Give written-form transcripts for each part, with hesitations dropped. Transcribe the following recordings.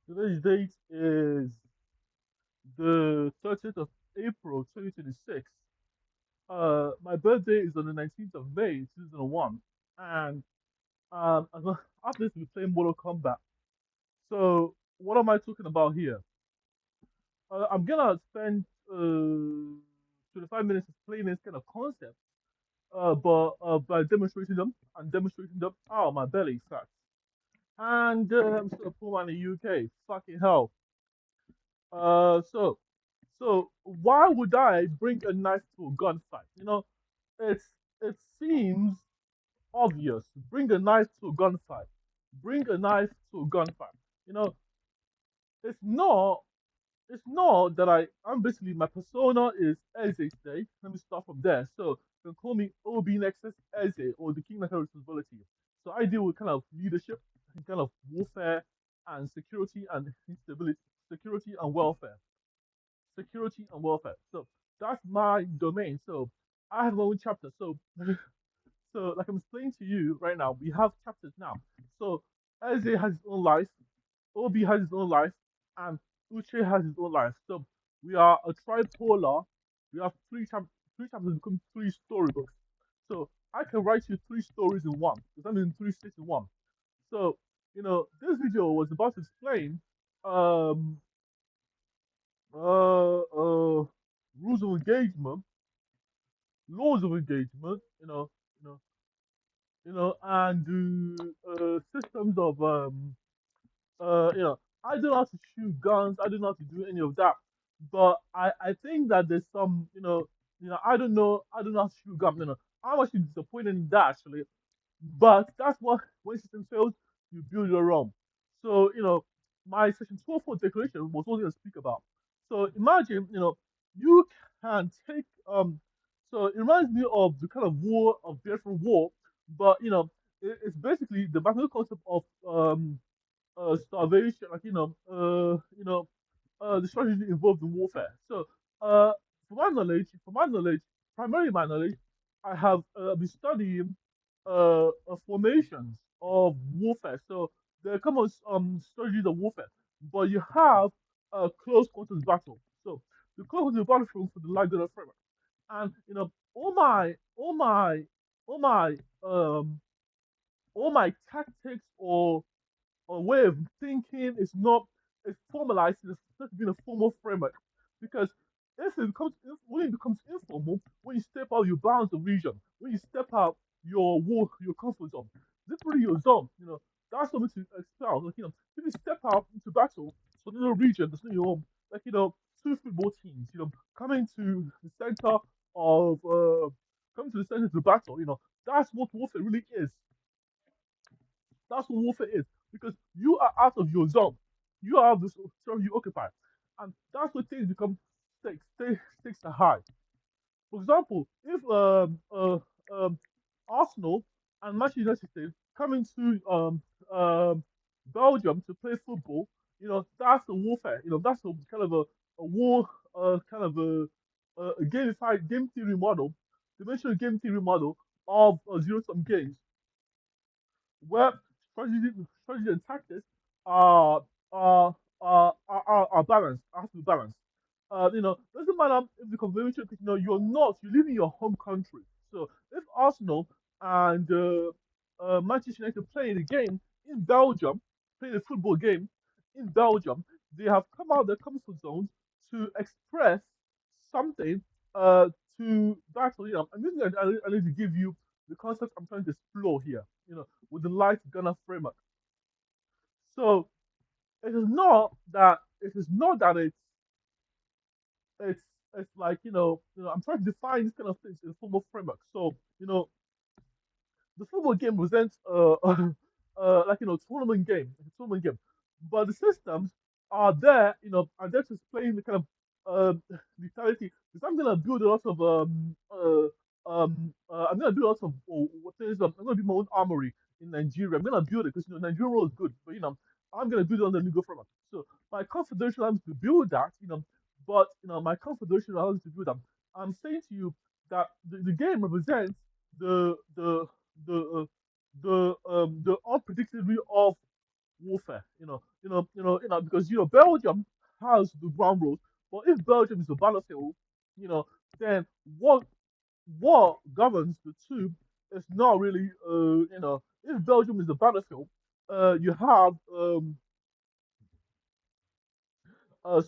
Today's date is the 30th of April 2026. My birthday is on the 19th of May 2001. And after this, we play Mortal Kombat. So, what am I talking about here? I'm gonna spend 25 minutes explaining this kind of concept, but by demonstrating them, oh, my belly sucks. And I'm still a poor man in the UK. Fucking hell. Uh, so, so why would I bring a knife to a gunfight? It's it seems obvious. Bring a knife to a gunfight. Bring a knife to a gunfight. You know, it's not. It's not that I'm basically my persona is Eze today. Let me start from there. So you can call me OB Nexus Eze or the King of Responsibility. So I deal with kind of leadership and kind of warfare and security and instability, security and welfare. Security and welfare. So that's my domain. So I have my own chapter. So so like I'm explaining to you right now, we have chapters now. So Eze has his own life, Obi has his own life, and Uche has his own life. So we are a tripolar. We have three chapters become three storybooks. So I can write you three stories in one. Does that mean three states in one? So this video was about to explain um rules of engagement, laws of engagement, you know, and systems of I don't know how to shoot guns. I don't know how to do any of that. But I think that there's some, I don't know how to shoot guns. I'm actually disappointed in that actually. But that's what when system fails, you build your own. So, my section 12 declaration was what I going to speak about. So imagine, you can take so it reminds me of the kind of war of Biafran war, but it's basically the mathematical concept of starvation, like the strategy involved in warfare. So, uh, for my knowledge, primarily my knowledge, I have been studying formations of warfare. So there are common strategies of warfare, but you have a close quarters battle. So the close quarters battlefield for the Laguna framework, and all my um all my tactics or way of thinking is not it's formalized. It's not being a formal framework because when it becomes informal, when you step out your bounds of region, when you step out your comfort zone, literally your zone, that's something to excel. Like, if you step out into battle, so there's no region, there's no your home. Like, two football teams, coming to the center of coming to the center of the battle, that's what warfare really is. That's what warfare is because you are out of your zone. You are the zone you occupy, and that's where things become stakes are high. For example, if um, Arsenal and Manchester United come into Belgium to play football, that's a warfare. That's a kind of a war, kind of a gamified game theory model, dimensional game theory model of zero sum games where strategy and tactics are are balanced, have to be balanced. Doesn't matter if the convention, because you live in your home country. So if Arsenal and Manchester United play the game in Belgium, play the football game in Belgium, they have come out of their comfort zones to express something uh, to battle. I'm using I need to give you the concept I'm trying to explore here. With the light gunner framework. So it is not that it's it's like I'm trying to define this kind of things in a formal framework. So the football game presents like tournament game, but the systems are there to explain the kind of lethality. Because I'm gonna build a lot of what things I'm gonna build my own armory in Nigeria. I'm gonna build it because Nigerian role is good, but I'm gonna build it on the legal framework. So my confederation allows me to build that, but my confederation allows me to build that. I'm saying to you that the game represents the the the unpredictability of warfare. because Belgium has the ground rules, but if Belgium is the battlefield, you know, then what what governs the two is not really if Belgium is the battlefield, you have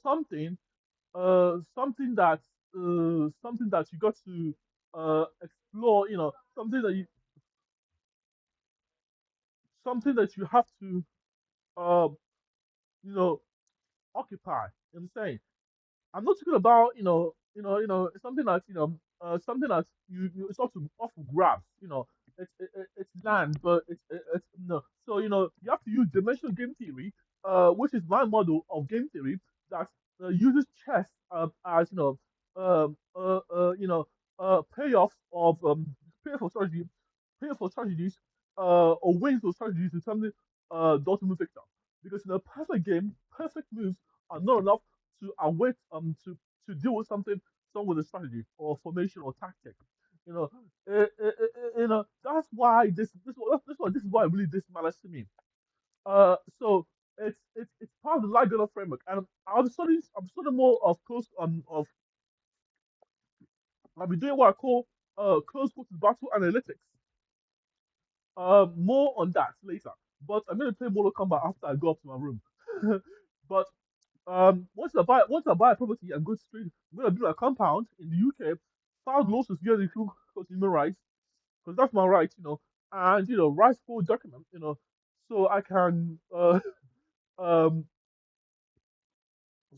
something something that you got to explore, something that you have to uh, you know occupy. You know what I'm saying? I'm not talking about something that something that it's off to grabs. It's land, but it's no. So you have to use dimensional game theory, which is my model of game theory that uses chess as payoffs of payoff strategy, payoff for strategies, or wins for strategies to something the ultimate victor. Because in a perfect game, perfect moves are not enough to await to deal with something with a strategy or formation or tactic. You know, that's why this is why really this matters to me. So it's part of the Laguna framework, and I'm studying more of close of I'll be doing what I call close quarters battle analytics. More on that later. But I'm gonna play Mortal Kombat after I go up to my room. But once I buy a property and go straight, I'm gonna build a compound in the UK, file lawsuits against the consumer rights, because that's my right, and write full document, so I can um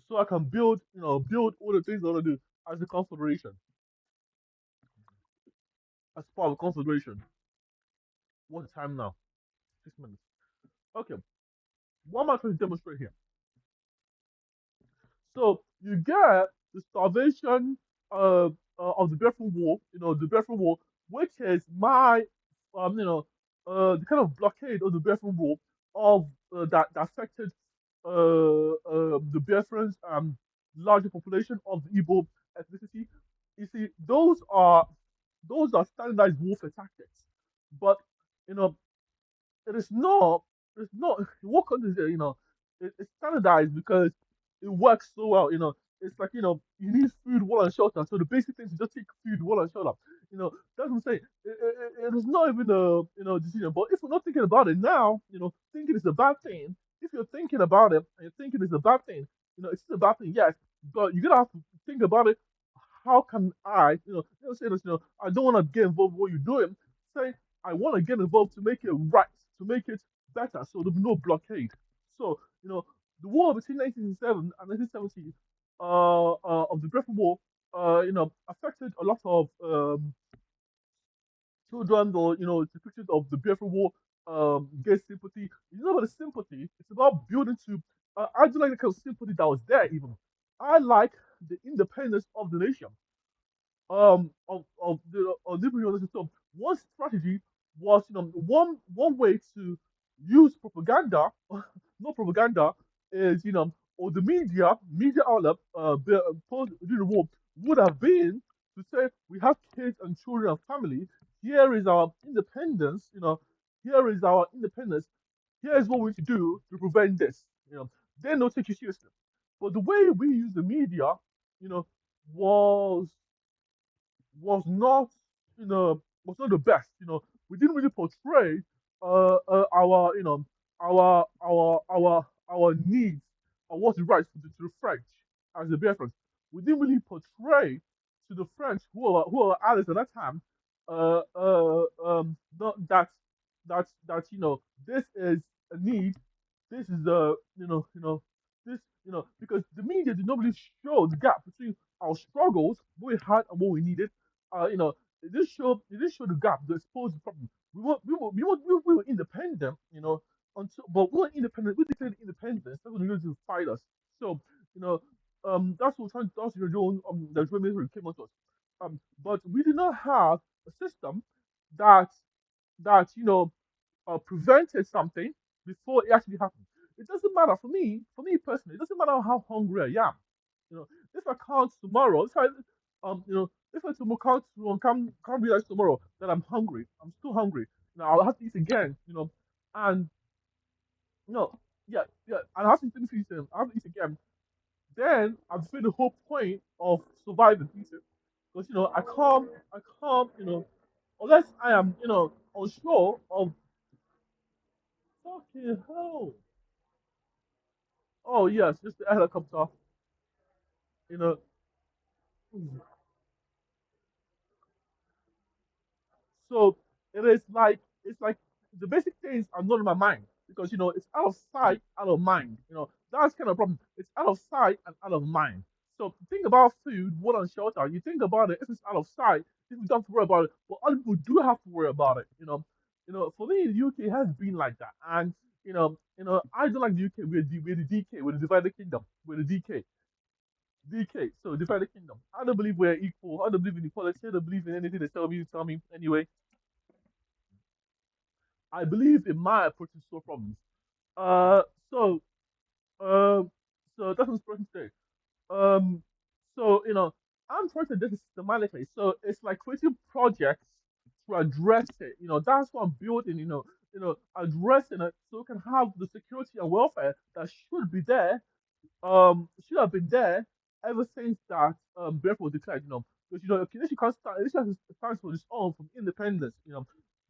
so I can build all the things I want to do as a confederation, as part of a confederation. What's the time now? 6 minutes. Okay, what am I trying to demonstrate here? So you get the starvation of the Biafran War, the Biafran War, which is my, the kind of blockade of the Biafran War of that affected the Biafrans larger population of the Igbo ethnicity. You see, those are standardized warfare tactics, but you know it is not. It's not. What countries, it's standardized because it works so well. It's like you need food, water, and shelter. So the basic things is just take food, water, and shelter. That's what I'm saying. It is not even a decision. But if we're not thinking about it now, thinking is a bad thing. If you're thinking about it and you're thinking it's a bad thing, it's a bad thing, yes. But you're gonna have to think about it. How can I, say this, I don't want to get involved in what you're doing. Say I want to get involved to make it right, to make it better, so there'll be no blockade. So, the war between 1967 and 1970 of the Great War, affected a lot of children or, depictions of the Biafran War, get sympathy. It's not about the sympathy, it's about building to, I do like the kind of sympathy that was there even. I like the independence of the nation of the liberty organization. So one strategy was, one way to use propaganda, not propaganda, is or the media outlet, post during the war would have been to say we have kids and children and family. Here is our independence. Here is our independence. Here is what we need to do to prevent this. Then they'll take you seriously. But the way we use the media, was not was not the best. We didn't really portray our our needs or what's right to the French as the Biafrans. We didn't really portray to the French who are allies at that time not that this is a need. This is a this because the media did not really show the gap between our struggles, what we had and what we needed. It did show the gap, the exposed problem. We were independent, but we were independent. We declared independence. That's when they to fight us. So you know, that's what trying. That's the Joe the Joe military came onto us. But we did not have a system that prevented something before it actually happened. It doesn't matter for me personally. It doesn't matter how hungry I am. If I can't tomorrow, if I tomorrow can't realize tomorrow that I'm hungry, I'm still hungry. I'll have to eat again. And yeah, yeah, and I have to finish them. I have to eat again. Then I'm feel the whole point of surviving eating. Because I can't, unless I am, unsure of fucking hell. Oh yes, just the helicopter, you know. So it's like the basic things are not in my mind because it's out of sight, out of mind. That's kind of problem. It's out of sight and out of mind. So think about food, water, and shelter. You think about it if it's out of sight, if you don't have to worry about it, but other people do have to worry about it. For me, the UK has been like that, and I don't like the UK. We're the DK, we're the divided kingdom, we're the DK. So divided kingdom. I don't believe we're equal. I don't believe in equality. I don't believe in anything they tell me. You tell me anyway. I believe in my approach to solve problems. Uh, so, um, so that's what I'm today. Um, so I'm trying to do this systematically. So it's like creating projects to address it. That's what I'm building. Addressing it so we can have the security and welfare that should be there should have been there ever since that Biafra was declared. Because Kenichi can't start. This has stands for its own from independence.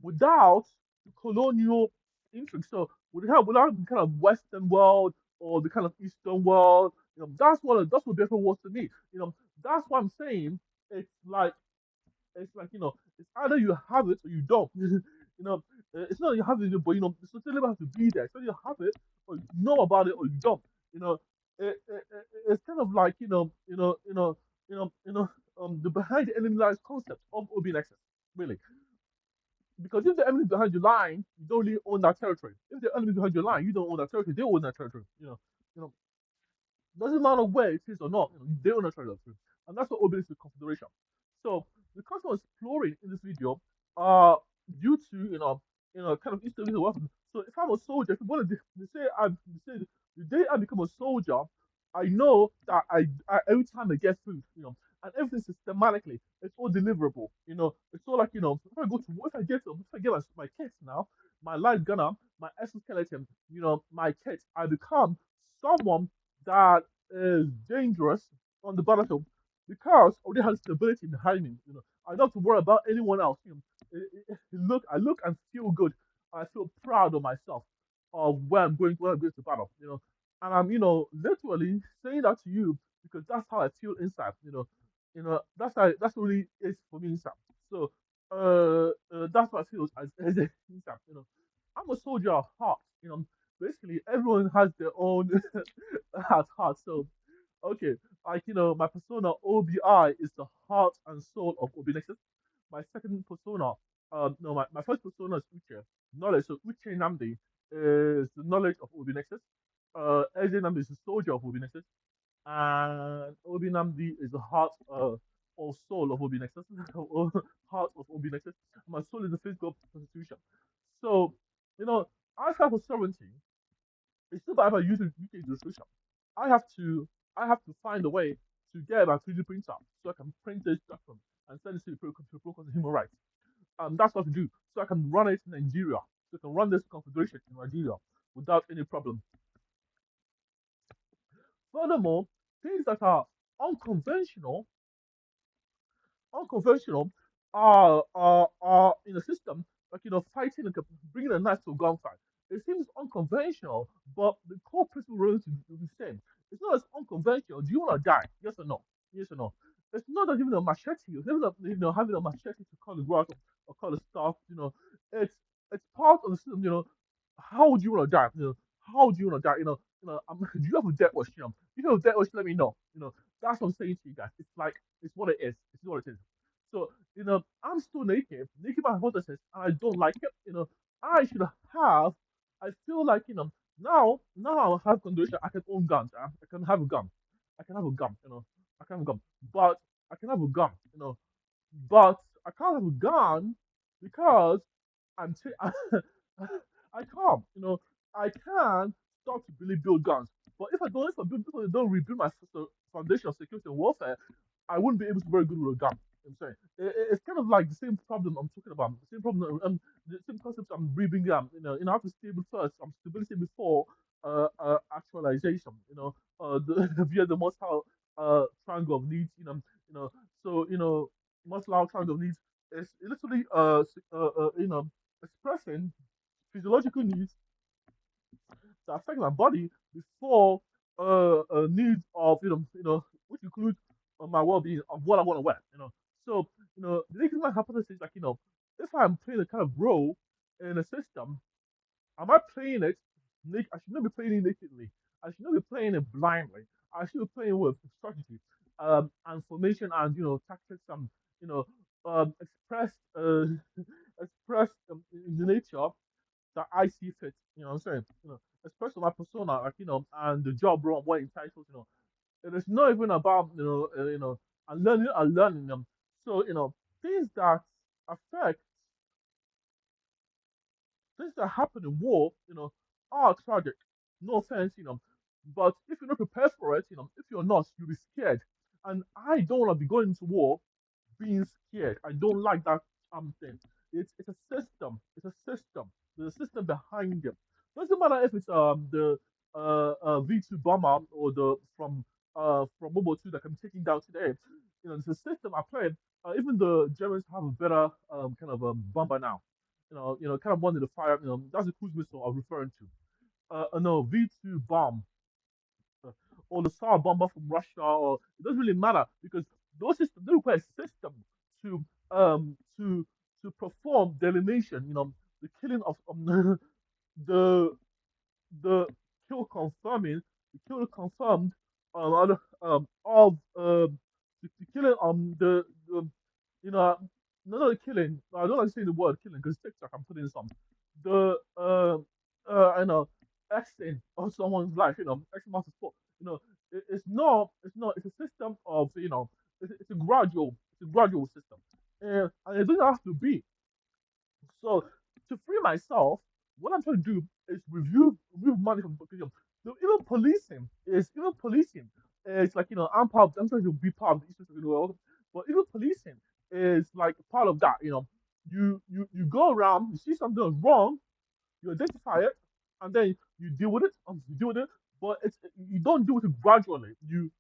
Without the colonial intrigue. So without the kind of Western world or the kind of Eastern world, that's what Biafra was to me. That's what I'm saying. It's like it's either you have it or you don't. It's not that you have it, but the sustainable has to be there. So you have it, or you know about it, or you don't. You know, it's kind of like the behind the enemy lines concept of open access, really. Because if the enemy is behind your line, you don't really own that territory. If the enemy is behind your line, you don't own that territory. They own that territory. You know, doesn't matter where it is or not, they own that territory, and that's what open is the consideration. So the concept of exploring in this video are due to kind of instantly the weapon. So if I'm a soldier, if you want to say the day I become a soldier, I know that every time I get food, and everything systematically, it's all deliverable. It's all like if I get my kits now, my light gunner, my exoskeleton, my kit, I become someone that is dangerous on the battlefield because already has stability behind me. I don't have to worry about anyone else. I look and feel good. I feel proud of myself of where I'm going to battle. And I'm literally saying that to you because that's how I feel inside. That's really is for me inside. So that's what I feel as inside. I'm a soldier of heart. Basically everyone has their own heart. So okay, like my persona OBI is the heart and soul of Obinexus. My second persona, no, my first persona is Uche, knowledge. So Uche Namdi is the knowledge of Obinexus. AJ Namdi is the soldier of Obinexus, and Obi Namdi is the heart or soul of Obinexus, or heart of Obinexus. My soul is the physical constitution. So, I fight for sovereignty. It's still bad if I use the UK jurisdiction. I have to I have to find a way to get my 3D printer so I can print this document and send it to the Pro Consul Human Rights. That's what to do. So I can run it in Nigeria. So I can run this configuration in Nigeria without any problem. Furthermore, things that are unconventional unconventional are in a system like fighting like bringing a knife to a gunfight. It seems unconventional, but the core principle remains the same. It's not as unconventional. Do you want to die? Yes or no? Yes or no? It's not that even a machete. It's not that, having a machete to cut the grass or cut the stuff. It's it's part of the system. How would you want to die? How do you want to die? Do you have a death wish? If you have a death wish, let me know. That's what I'm saying to you guys. It's like it's what it is. It's what it is. So, I'm still naked by hypothesis, and I don't like it. I should have, I feel like, now I have condition, I can own guns. I can have a gun. I can have a gun, I can have a gun. But I can have a gun, but I can't have a gun because I can't, I can start to really build guns. But if I don't rebuild my foundation of security and warfare, I wouldn't be able to be very good with a gun. I'm saying it's kind of like the same problem I'm talking about, the same problem, the same concept I'm bringing up. I have to stable first. I'm stability before actualization. Via the Maslow triangle of needs. You know, so Maslow triangle of needs is literally expressing physiological needs that affect my body before needs of which include my well-being of what I want to wear. So the next thing that happens is like if I'm playing a kind of role in a system, am I playing it? I should not be playing it nakedly. I should not be playing it blindly. I should be playing with strategy, and formation, and tactics, and you know expressed expressed in the nature that I see fit. You know what I'm saying? Especially my persona, like and the job role, what it entitles. It is not even about I'm learning them. So things that affect things that happen in war, are tragic. No offense, but if you're not prepared for it, if you're not, you'll be scared. And I don't want to be going into war being scared. I don't like that thing. It's a system. It's a system. There's a system behind it. Doesn't matter if it's the V2 bomber or the from World War II that I'm taking down today. It's a system I played. Even the Germans have a better kind of bomber now. Kind of one in the fire. That's the cruise missile I'm referring to. No, V2 bomb uh, or the SAR bomber from Russia, or it doesn't really matter because those systems they require a system to to perform the elimination. The killing of the the kill confirming the kill confirmed of the killing the not the killing. I don't like saying the word killing because TikTok I'm putting some the I know extent of someone's life. X amount of sport. It's a system of it's a gradual system, and it doesn't have to be so to free myself, what I'm trying to do is remove money from policing. So even policing is like I'm trying to be part of the issues of the world, but even policing is like part of that. You go around, you see something is wrong, you identify it, and then you deal with it. You deal with it, but you don't do it gradually. You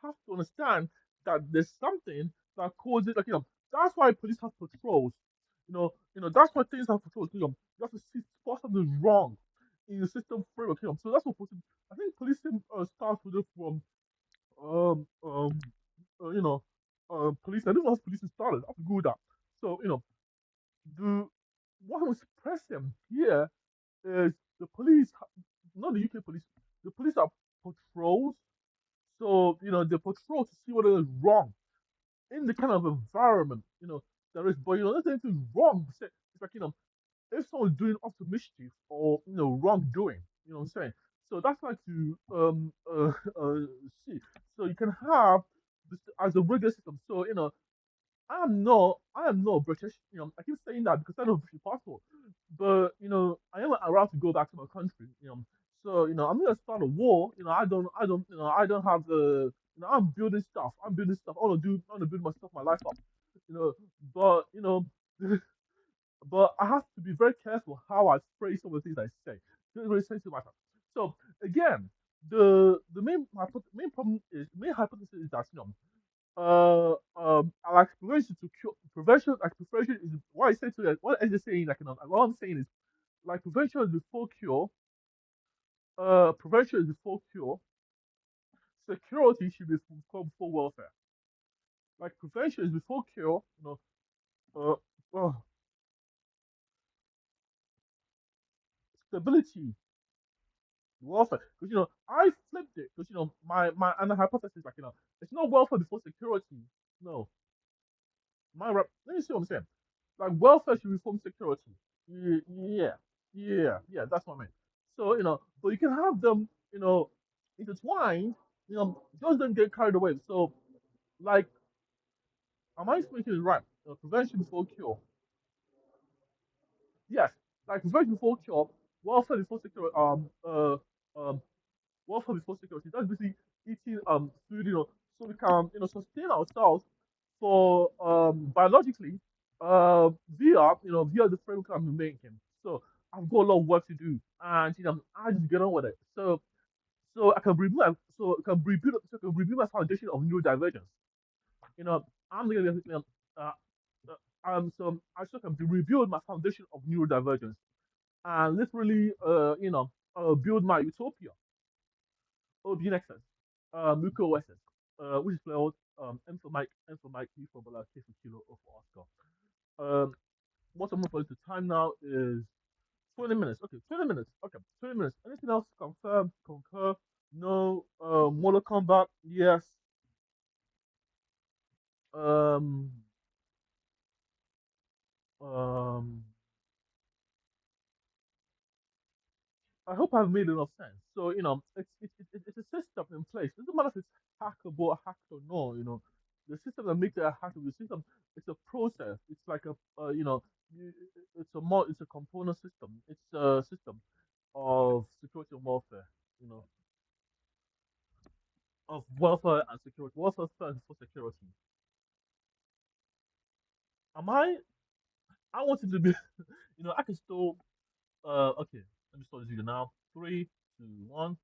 have to understand that there's something that causes like that's why police have patrols. That's why things have patrols. You have to see spot something wrong in the system framework. So that's what I think policing starts with it from um um you know police. I don't know how policing started. I have to go with that. So the what was present here is the police, not the UK police. The police are patrols, so they patrol to see what is wrong in the kind of environment there is. But there's anything wrong. It's like if someone's doing up to mischief or wrongdoing, you know what I'm saying. So that's like to see. So you can have this as a regular system. So I am not British. I keep saying that because I don't have a British passport. But I am allowed to go back to my country. So I'm gonna start a war. I don't have the. I'm building stuff. I'm building stuff. I want to build my stuff, my life up. You know, but but I have to be very careful how I phrase some of the things I say. It's very sensitive matter. So again, the main problem is main hypothesis is that like prevention to cure prevention like prevention is what I say to that what I'm just saying like what I'm saying is like prevention is before cure. Prevention is before cure. Security should be before welfare. Like prevention is before cure. Uh, stability, welfare. Because I flipped it. Because my and the hypothesis like it's not welfare before security. No, let me see what I'm saying. Like welfare should reform security. Yeah, yeah. That's what I mean. So but you can have them, intertwined. Just don't get carried away. So like, am I speaking is right? Prevention before cure. Yes, like prevention before cure. Welfare before security. Welfare before security. That's basically eating food, so we can sustain ourselves for biologically via via the framework I'm making. So I've got a lot of work to do, and I just get on with it. So I can rebuild, so I can rebuild my foundation of neurodivergence. You know, I'm gonna, uh, I still can rebuild my foundation of neurodivergence and literally, build my utopia, OBNXS, Muko OSS, which is spelled M for Mike, K for Bella, K for Kilo, O for Oscar. Um, what I'm going to time now is 20 minutes. Okay, 20 minutes. Okay, 20 minutes. Anything else? Confirm, concur. No. Mortal Kombat. Yes. Um. Um. I hope I've made enough sense. So it's a system in place. It doesn't matter if it's hackable or hacked or no. The system that makes it a hackable system. It's a process. It's like it's a component system. It's a system of security and warfare. You know, of welfare and security. Welfare first for security. Am I? I want it to be. I can still. Okay. Let me start this video now. Three, two, one.